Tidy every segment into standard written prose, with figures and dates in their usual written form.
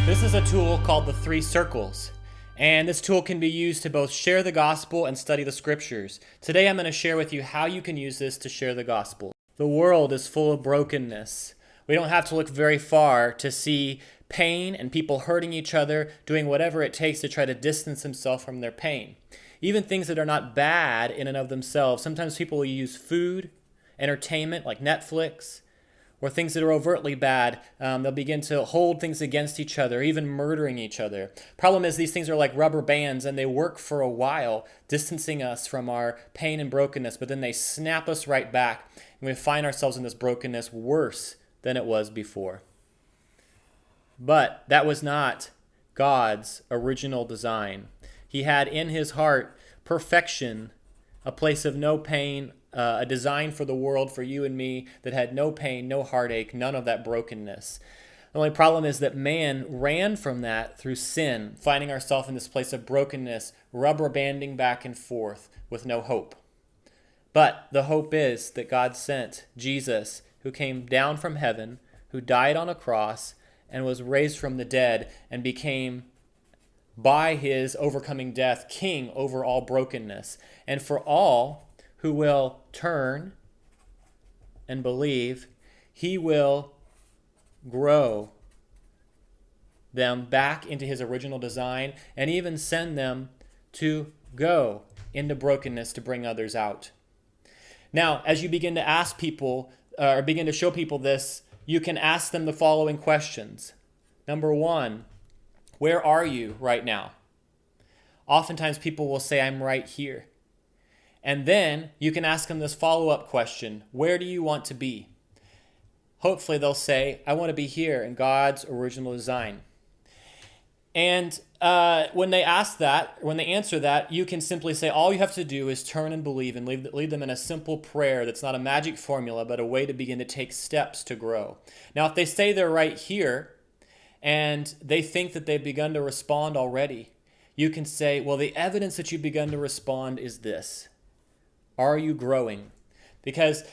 This is a tool called the Three Circles, and this tool can be used to both share the gospel and study the scriptures. Today I'm going to share with you how you can use this to share the gospel. The world is full of brokenness. We don't have to look very far to see pain and people hurting each other, doing whatever it takes to try to distance themselves from their pain. Even things that are not bad in and of themselves. Sometimes people will use food, entertainment like Netflix, or things that are overtly bad. They'll begin to hold things against each other, even murdering each other. Problem is, these things are like rubber bands, and they work for a while, distancing us from our pain and brokenness, but then they snap us right back, and we find ourselves in this brokenness worse than it was before. But that was not God's original design. He had in his heart perfection, a place of no pain, a design for the world, for you and me, that had no pain, no heartache, none of that brokenness. The only problem is that man ran from that through sin, finding ourselves in this place of brokenness, rubber banding back and forth with no hope. But the hope is that God sent Jesus, who came down from heaven, who died on a cross, and was raised from the dead, and became, by his overcoming death, king over all brokenness. And for all who will turn and believe, he will grow them back into his original design and even send them to go into brokenness to bring others out. Now, as you begin to ask people, or begin to show people this, you can ask them the following questions. Number one, where are you right now? Oftentimes people will say, I'm right here. And then you can ask them this follow-up question, where do you want to be? Hopefully they'll say, I want to be here in God's original design. And when they answer that, you can simply say, all you have to do is turn and believe, and lead them in a simple prayer that's not a magic formula, but a way to begin to take steps to grow. Now, if they say they're right here, and they think that they've begun to respond already, you can say, well, the evidence that you've begun to respond is this. Are you growing? Because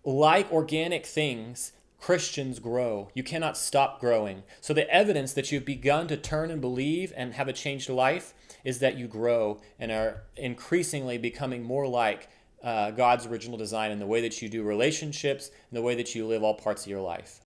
like organic things, Christians grow. You cannot stop growing. So the evidence that you've begun to turn and believe and have a changed life is that you grow and are increasingly becoming more like God's original design in the way that you do relationships and the way that you live all parts of your life.